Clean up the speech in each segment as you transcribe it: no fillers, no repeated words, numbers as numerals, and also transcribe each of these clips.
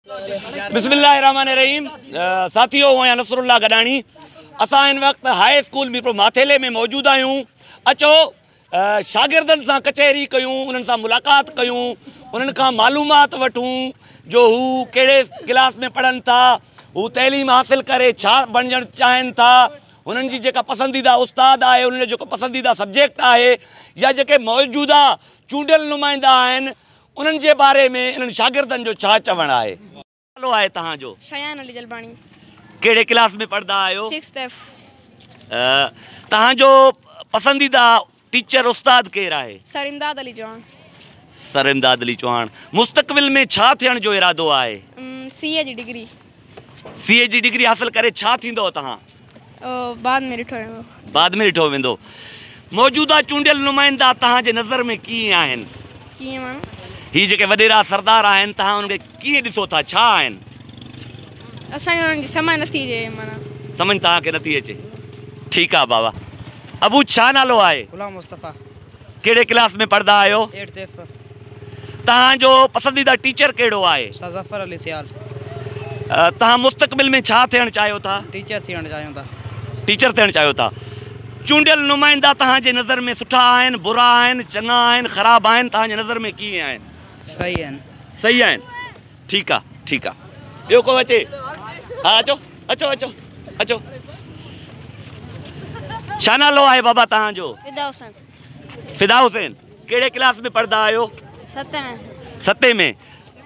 बिस्मिल्लाहिर्रहमानिर्रहीम। साथियों, मैं नसरुल्लाह गडानी। असां इन वक्त हाई स्कूल मीरपुर माथेले में मौजूद आहियूं। अचो शागिर्दनि सां कचहरी कयूं, उन्हनि सां मुलाक़ात कयूं, उन्हनि खां मालूमात वठूं जो हू कहिड़े क्लास में पढ़नि था, हू तइलीम हासिल करे छा बणजणु चाहिनि था, उन्हनि जी जेका पसंदीदा उस्ताद आहे, उन्हनि जो जेको पसंदीदा सब्जेक्ट आहे, या जेके मौजूदा चूंडियल नुमाइंदा आहिनि उन्हनि जे बारे में इन्हनि शागिर्दनि जो छा चवणु आहे। नालो आहे तव्हांजो? शयान अली जलबाणी। कहिड़े क्लास में पढ़ंदा आहियो? 6th F। तव्हांजो पसंदीदा टीचर उस्ताद केरु आहे? सर इमदाद अली चौहान। सर इमदाद अली चौहान। मुस्तक़बिल में छा थियण जो इरादो आहे? CA जी डिग्री। CA जी डिग्री हासिल करे छा थींदो तव्हां? बाद में ॾिठो वेंदो। बाद में ॾिठो वेंदो। मौजूदा चूंडियल नुमाइंदा तव्हांजे नज़र में कीअं आहिनि? कीअं माना? ही जेके वॾेरा सरदार आहिनि, तव्हां उनखे कीअं ॾिसो था, छा आहिनि? असांखे उन्हनि जी समझ नथी अचे माना। समझ तव्हांखे नथी अचे? ठीकु आहे बाबा। अबू, छा नालो आहे? गुलाम मुस्तफ़ा। कहिड़े क्लास में पढ़ंदा आहियो? 8th F। तव्हांजो पसंदीदा टीचर कहिड़ो आहे? सर ज़फ़र अली सियाल। तव्हां मुस्तक़बिल में छा थियणु चाहियो था? टीचर थियणु चाहियूं था। टीचर थियणु चाहियो था। चूंडियल नुमाइंदा तव्हांजे नज़र में सुठा आहिनि, बुरा आहिनि, चङा आहिनि, ख़राबु आहिनि, तव्हांजे नज़र में कीअं आहिनि? सही आहिनि। सही आहिनि। ठीकु आहे, ठीकु आहे। ॿियो को अचे? हा, अचो अचो अचो अचो। छा नालो आहे बाबा तव्हांजो? फिदा हुसैन। फिदा हुसैन। कहिड़े क्लास में पढ़ंदा आहियो? 7th में।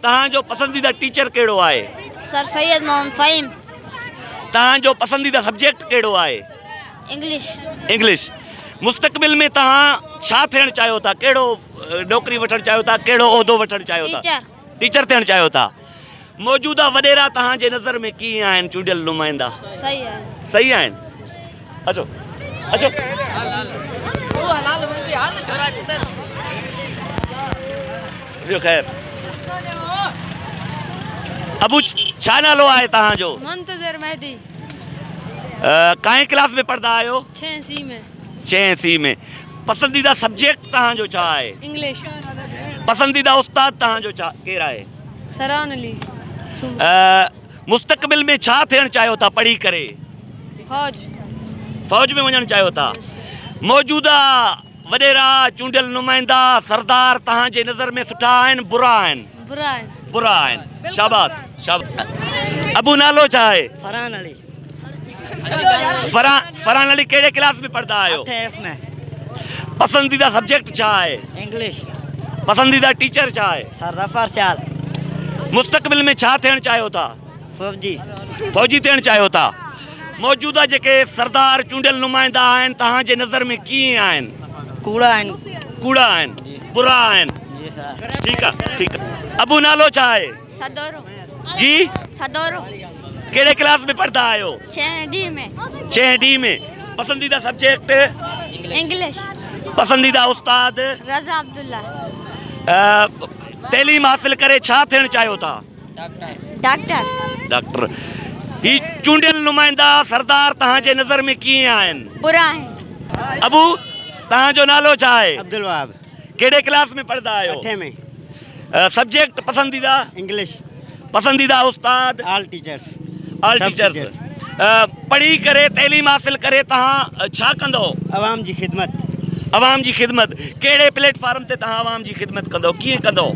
तव्हांजो पसंदीदा टीचर कहिड़ो आहे? सर सैयद मोहम्मद फ़हीम। तव्हांजो पसंदीदा सब्जेक्ट कहिड़ो आहे? इंग्लिश। इंग्लिश। मुस्तक़बिल में तव्हां छा थियणु चाहियो था? कहिड़ो नौकरी वठणु चाहियो था? कहिड़ो उहिदो वठणु चाहियो था? टीचर थियणु चाहियो था। मौजूदा वॾेरा तव्हांजे नज़र में कीअं आहिनि चूंडियल नुमाइंदा? सही आहे। सही आहिनि। अचो अचो। ॿियो ख़ैर। अबू, छा नालो आहे तव्हांजो? मुंतज़िर मेहदी। काएं क्लास में पढ़ंदा आहियो? 6C में। 6C में। पसंदीदा सब्जेक्ट तव्हांजो छा आहे? इंग्लिश। पसंदीदा उस्ताद तव्हांजो छा केरु आहे? सरान अली। मुस्तक़बिल में छा थियणु चाहियो था पढ़ी करे? फौज में वञणु चाहियो था। मौजूदा वॾेरा चूंडियल नुमाइंदा सरदार तव्हांजे नज़र में सुठा आहिनि, बुरा आहिनि? बुरा आहिनि। शाबाश शाबाश। अबू, नालो छा आहे? फरहान अली। फरहान अली। कहिड़े क्लास में पढ़ंदा आहियो? 8th F में। पसंदीदा सब्जेक्ट छा आहे? इंग्लिश। पसंदीदा टीचर छा आहे? सर ज़फ़र सियाल। मुस्तक़बिल में छा थियणु चाहियो था? फौजी। फौजी थियणु चाहियो था। मौजूदा जेके सरदार चूंडियल नुमाइंदा आहिनि तव्हांजे नज़र में कीअं आहिनि? कूड़ा आहिनि। कूड़ा आहिनि, बुरा आहिनि। जी सर। ठीकु आहे, ठीकु आहे। अबू, नालो छा आहे? सदोरो। जी? सदोरो। कहिड़े क्लास में पढ़ंदा आहियो? 6D में। 6D में। पसंदीदा सब्जेक्ट? इंग्लिश। पसंदीदा उस्ताद? रज़ा अब्दुल्ला। तइलीम हासिल करे छा थियणु चाहियो था? डॉक्टर। डॉक्टर। ही चूंडियल नुमाइंदा सरदार तव्हांजे नज़र में कीअं आहिनि? बुरा आहिनि। अबू, तव्हांजो नालो छा आहे? अब्दुल वहाब। कहिड़े क्लास में पढ़ंदा आहियो? 8th में। सब्जेक्ट पसंदीदा? इंग्लिश। पसंदीदा उस्ताद? All teachers. All teachers. पढ़ी करे तइलीम हासिल करे तव्हां छा कंदो? अवाम जी ख़िदमत। अवाम जी ख़िदमत। कहिड़े प्लेटफॉर्म ते तव्हां अवाम जी ख़िदमत कंदो? कीअं कंदो?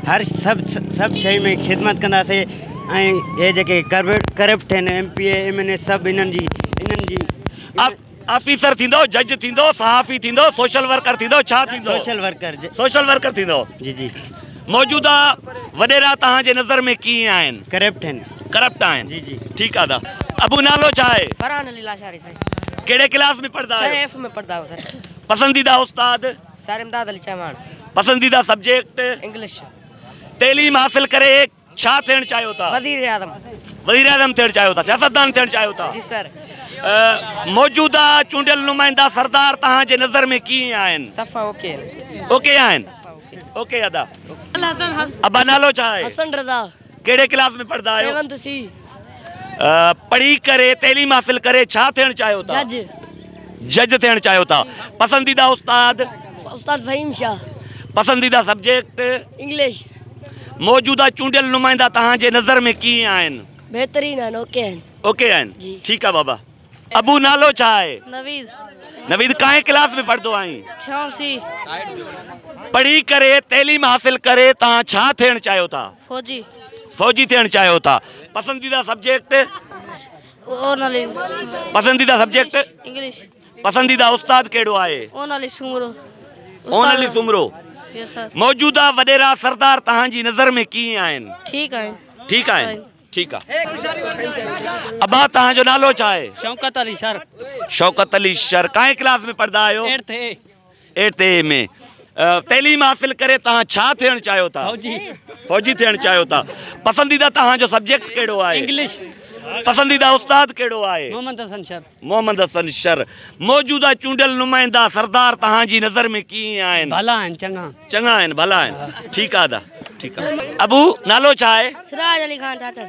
हर सभु शइ में ख़िदमत कंदासीं। ऐं हे जेके करप्ट आहिनि, MPA MNA सभु इन्हनि जी ऑफिसर थींदो, जज थींदो, सहाफ़ी थींदो, सोशल वर्कर थींदो, छा थींदो? सोशल वर्कर थींदो। जी जी। मौजूदा वॾेरा तव्हांजे नज़र में कीअं आहिनि? करप्ट आहिनि। जी जी। ठीकु आहे दा। अबू, नालो छा आहे? फरहान अली लाशारी साईं। कहिड़े क्लास में पढ़ंदा आहियो? 6F में पढ़ंदा आहियो सर। पसंदीदा उस्ताद? सर इमदाद अली चौहान। पसंदीदा सब्जेक्ट? इंग्लिश। तइलीम हासिल करे छा थियणु चाहियो था? वज़ीर आज़म। वज़ीर आज़म थियणु चाहियो था, सियासतदान थियणु चाहियो था? जी सर। मौजूदा चूंडियल नुमाइंदा सरदार तव्हांजे नज़र में कीअं आहिनि? सफ़ा ओके। ओके आहिनि। ओके अदा। अबा, नालो छा आहे? हसन रज़ा। कहिड़े क्लास में पढ़ंदा आहियो? 7th C। पढ़ी करे तइलीम हासिल करे छा थियणु चाहियो था? जज थियणु चाहियो था। पसंदीदा उस्ताद? उस्ताद फ़हीम शाह। पसंदीदा सब्जेक्ट? इंग्लिश। मौजूदा चूंडियल नुमाइंदा तव्हांजे नज़र में कीअं आहिनि? बेहतरीन है ओके है ओके आहिनि? जी। ठीकु आहे बाबा। अबू नालो छा आहे? नवीद नवीद काएं क्लास में पढ़ंदो आहीं? 86 पढ़ी करे तैलीम हासिल करे तव्हां छा थियणु चाहियो था? फौजी फौजी थियणु चाहियो था। पसंदीदा सब्जेक्ट? ओनली पसंदीदा सब्जेक्ट? इंग्लिश पसंदीदा उस्ताद कहिड़ो आहे? Only Soomro only Soomro. Yes sir मौजूदा वॾेरा सरदार तव्हांजी नज़र में कीअं आहिनि? ठीक है ठीकु आहिनि? ठीकु आहे। अबा तव्हांजो नालो छा आहे? Shaukat Ali sir Shaukat Ali sir. काएं क्लास में पढ़ंदा आहियो? 8th A में। तैलीम हासिल करे तव्हां छा थियणु चाहियो था? फौजी फौजी थियणु चाहियो था। पसंदीदा तव्हांजो सब्जेक्ट कहिड़ो आहे? इंग्लिश पसंदीदा उस्ताद कहिड़ो आहे? मोहम्मद हसन सर मोहम्मद हसन शर। मौजूदा चूंडियल नुमाइंदा सरदार तव्हांजी नज़र में कीअं आहिनि? भला आहिनि चङा चङा आहिनि, भला आहिनि। ठीकु आहे दा, ठीकु आहे। अबू नालो छा आहे? सिराज अली खान चाचा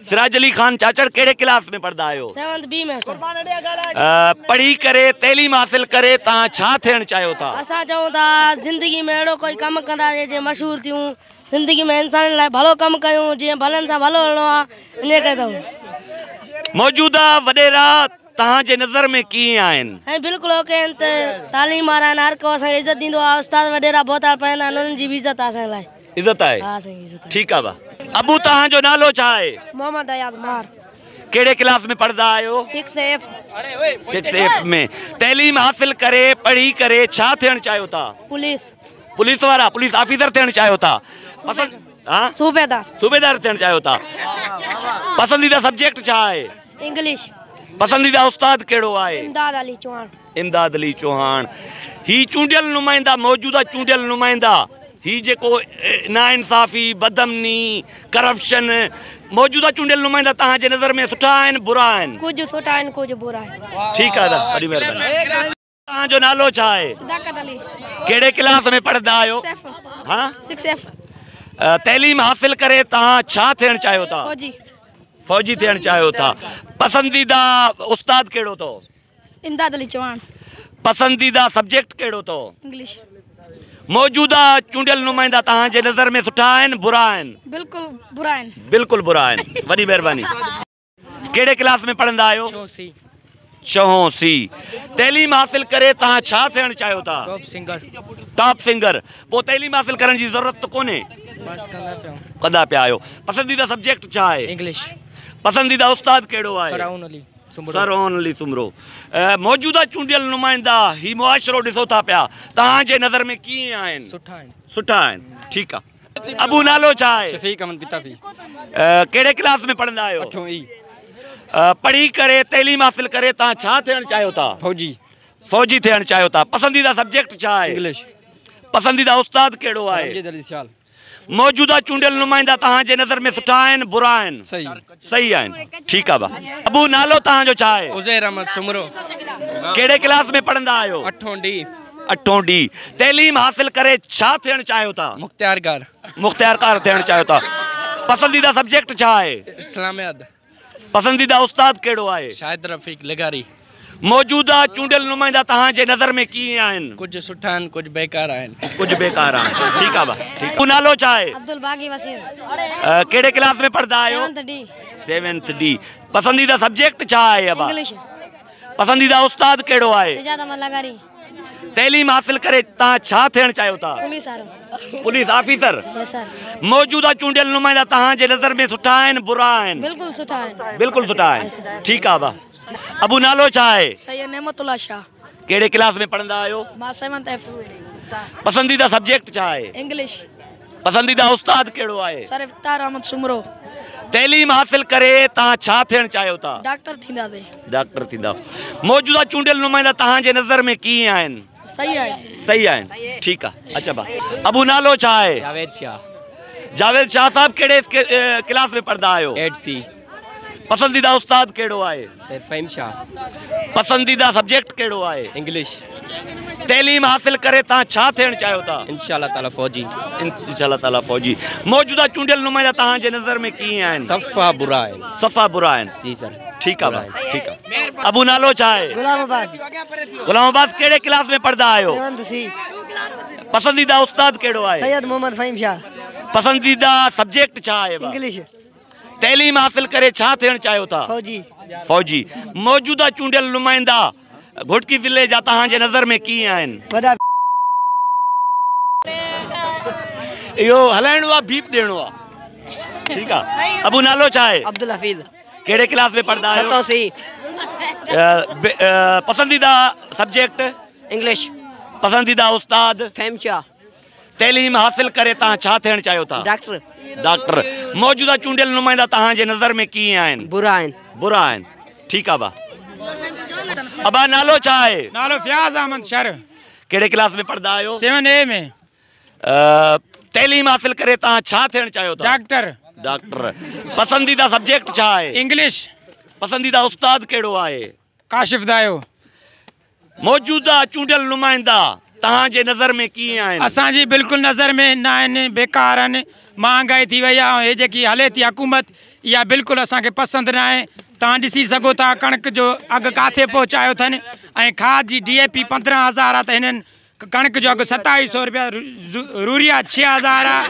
सिराज अली खान चाचड़। कहिड़े क्लास में पढ़ंदा आहियो? 7th B में सर पढ़ी करे तैलीम हासिल करे तव्हां छा थियणु चाहियो था? असां चऊं था ज़िंदगी में अहिड़ो कोई कमु कंदासीं जे मशहूरु थियूं ज़िंदगी में इंसान लाइ भलो कमु कयूं जीअं भलनि सां भलो हलणो आहे इन करे अथऊं। मौजूदा वॾेरा तव्हांजे नज़र में कीअं आहिनि? ऐं बिल्कुलु ओके आहिनि त तालीम वारा आहिनि हर को असांखे इज़त ॾींदो आहे उस्ताद वॾेरा बोताल पढ़ंदा आहिनि उन्हनि जी बि इज़त आहे असांजे लाइ। इज़त आहे? हा साईं इज़त आहे। ठीकु आहे बा। अबू तव्हांजो नालो छा आहे? मोहम्मद अयाद मार कहिड़े क्लास में पढ़ंदा आहियो? 6F 6F में। तैलीम हासिल करे पढ़ी करे छा थियणु चाहियो था? पुलिस पुलिस वारा, पुलिस ऑफिसर थियणु चाहियो था। पसंद हाँ सूबेदार सूबेदार थियणु चाहियो था। पसंदीदा सब्जेक्ट छा आहे? इंग्लिश पसंदीदा उस्ताद कहिड़ो आहे? इमदाद अली चौहान इमदाद अली चौहान। ही चूंडियल नुमाइंदा, मौजूदा चूंडियल नुमाइंदा, ही जेको नाइंसाफ़ी, बदमनी, करप्शन, मौजूदा चूंडियल नुमाइंदा तव्हांजे नज़र में सुठा आहिनि बुरा आहिनि? कुछ सुठा आहिनि कुछ बुरा आहिनि। ठीकु आहे दा, वॾी महिरबानी। तव्हांजो नालो छा आहे? सदाकत अली कहिड़े क्लास में पढ़ंदा आहियो? 6F हाँ 6F तैलीम हासिल करे तव्हां छा थियणु चाहियो था? फौजी फौजी थियणु चाहियो था। पसंदीदा उस्ताद कहिड़ो अथव? इमदाद अली चौहान पसंदीदा सब्जेक्ट कहिड़ो अथव? इंग्लिश मौजूदा चूंडियल नुमाइंदा तव्हांजे नज़र में सुठा आहिनि बुरा आहिनि? बिल्कुल बुरा आहिनि। बिल्कुलु बुरा आहिनि। वॾी महिरबानी। कहिड़े क्लास में पढ़ंदा आहियो? 6 C। तैलीम हासिल करे तव्हां छा थियणु चाहियो था? Top singer. पोइ तैलीम हासिल करण जी ज़रूरत त कोन्हे, कंदा पिया आहियो। पसंदीदा सब्जेक्ट छा आहे? इंग्लिश पसंदीदा उस्ताद कहिड़ो आहे? सराउन अली सुमरो। मौजूदा चूंडियल नुमाइंदा ही मुआशिरो ॾिसो था पिया तव्हांजे नज़र में कीअं आहिनि? सुठा आहिनि। ठीकु आहे। अबू नालो छा आहे? शफीक अहमद पिताफी कहिड़े क्लास में पढ़ंदा आहियो? 8th E पढ़ी करे तैलीम हासिल करे तव्हां छा थियणु चाहियो था? फौजी थियणु चाहियो था। पसंदीदा सब्जेक्ट छा आहे? इंग्लिश पसंदीदा उस्ताद कहिड़ो आहे? रमजीद अली शाल मौजूदा चूंडियल नुमाइंदा तव्हांजे नज़र में सुठा आहिनि बुरा आहिनि? सही आहिनि। ठीकु आहे बा। अबू नालो तव्हांजो छा आहे? उज़ैर अहमद सुमरो कहिड़े क्लास में पढ़ंदा आहियो? 8th D। तैलीम हासिल करे छा थियणु चाहियो था? मुख्तियारकार थियणु चाहियो था। पसंदीदा सब्जेक्ट छा आहे? इस्लामियात पसंदीदा उस्ताद कहिड़ो आहे? शाहिद रफ़ीक लगारी मौजूदा चूंडियल नुमाइंदा तव्हांजे नज़र में कीअं आहिनि? कुछ सुठा आहिनि कुछ बेकार आहिनि। कुछ बेकार आहिनि। ठीकु आहे बा। ठीकु। नालो छा आहे? अब्दुल बागी वसीर कहिड़े क्लास में पढ़ंदा आहियो? 7th D। पसंदीदा सब्जेक्ट छा आहे अबा? इंग्लिश पसंदीदा उस्ताद कहिड़ो आहे? इजाद अहमद लगारी तैलीम हासिल करे तव्हां छा थियणु चाहियो था? Police officer. मौजूदा चूंडियल नुमाइंदा तव्हांजे नज़र में सुठा आहिनि बुरा आहिनि? बिल्कुलु सुठा आहिनि। ठीकु आहे बा। अबू नालो छा आहे? सैयद नेमतुल्लाह शाह कहिड़े क्लास में पढ़ंदा आहियो? मां 7th F पसंदीदा सब्जेक्ट छा आहे? इंग्लिश पसंदीदा उस्ताद कहिड़ो आहे? सर इफ्तार अहमद सुमरो तैलीम हासिल करे तव्हां छा थियणु चाहियो था? डॉक्टर थींदासीं। डॉक्टर थींदा। मौजूदा चूंडियल नुमाइंदा तव्हांजे नज़र में कीअं आहिनि? सही आहिनि। सही आहिनि। ठीकु आहे। अच्छा बा। अबू नालो छा आहे? जावेद शाह साहब। कहिड़े क्लास में पढ़ंदा आहियो? 8th C पसंदीदा उस्ताद कहिड़ो आहे? सर फ़हीम शाह पसंदीदा सब्जेक्ट कहिड़ो आहे? इंग्लिश तैलीम हासिल करे तव्हां छा थियणु चाहियो था? इंशाअल्लाह ताला फौजी इंशाअल्लाह ताला फौजी। मौजूदा चूंडियल नुमाइंदा तव्हांजे नज़र में कीअं आहिनि? सफ़ा बुरा आहिनि। सफ़ा बुरा आहिनि। जी सर। ठीकु आहे भाई। ठीकु आहे। अबू नालो छा आहे? गुलाम अब्बास गुलाम अब्बास। कहिड़े क्लास में पढ़ंदा आहियो? 7th C पसंदीदा उस्ताद कहिड़ो आहे? सैयद मोहम्मद फ़हीम शाह पसंदीदा सब्जेक्ट छा आहे? इंग्लिश। तैलीम हासिल करे छा थियण चाहियो था? फौजी। फौजी। मौजूदा चूंडियल नुमाइंदा घोटकी ज़िले जा तव्हांजे नज़र में कीअं आहिनि? वॾा। इहो हलाइणो आहे, बीप ॾियणो आहे। ठीकु आहे। अबू नालो छा आहे? अब्दुल हफीज़। कहिड़े क्लास में पढ़ंदा आहियो? 7वीं। पसंदीदा सब्जेक्ट? इंग्लिश। पसंदीदा उस्ताद? फैमचा। तैलीम हासिल करे तव्हां छा थियण चाहियो था? डॉक्टर। डॉक्टर। मौजूदा चूंडियल नुमाइंदा तव्हांजे नज़र में कीअं आहिनि? बुरा आहिनि। बुरा आहिनि। ठीकु आहे बा। अबा नालो छा आहे? नालो फयाज़ अहमद शर। कहिड़े क्लास में पढ़ंदा आहियो? 7A में। तैलीम हासिल करे तव्हां छा थियण चाहियो था? डॉक्टर। डॉक्टर। पसंदीदा सब्जेक्ट छा आहे? इंग्लिश। पसंदीदा उस्ताद कहिड़ो आहे? काशिफ दायो। मौजूदा चूंडियल नुमाइंदा तव्हांजे नज़र में कीअं आहिनि? असांजी बिल्कुलु नज़र में न आहिनि, बेकार आहिनि। महांगाई थी वई आहे, हे जेकी हले थी हुकूमत इहा बिल्कुलु असांखे पसंदि न आहे। तव्हां ॾिसी सघो था कणिक जो अघु किथे पहुचायो अथनि ऐं खाद जी DAP 15,000 आहे त हिननि कणिक जो अघु 2700 रुपया, यूरिया 6,000 आहे।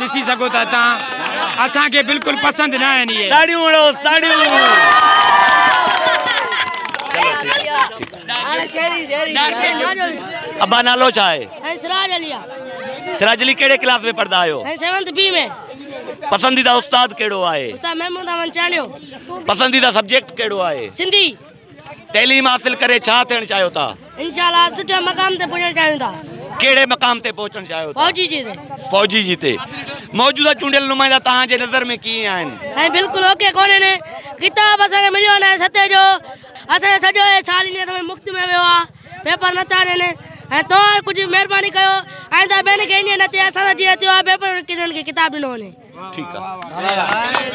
ॾिसी सघो था तव्हां, असांखे बिल्कुलु पसंदि न आहिनि इहे। ताड़ियूं हणो, ताड़ियूं। अबा नालो छा आहे? सिराज अली। सिराज अली। कहिड़े क्लास में पढ़ंदा आहियो? 7th B में। पसंदीदा उस्ताद कहिड़ो आहे? उस्ताद महमूद अमन चाणियो। पसंदीदा सब्जेक्ट कहिड़ो आहे? सिंधी। तैलीम हासिल करे छा थियण चाहियो था? इंशाल्लाह सुठे मक़ाम ते पहुचण चाहियूं था। कहिड़े मक़ाम ते पहुचण चाहियो था? फौजी जी ते। फौजी जी ते। मौजूदा चूंडियल नुमाइंदा तव्हांजे नज़र में कीअं आहिनि? ऐं बिल्कुलु ओके कोन्हे ने। किताब असांखे मिलियो न आहे 7 जो। असांजो सॼो साल इन में मुफ़्त में वियो आहे, पेपर नथा ॾियनि। ऐं तव्हां कुझु महिरबानी कयो, आइंदा ॿियनि खे ईअं न थिए असां जीअं थियो आहे पेपर किननि खे किताब ॾिनो वञे। ठीकु आहे।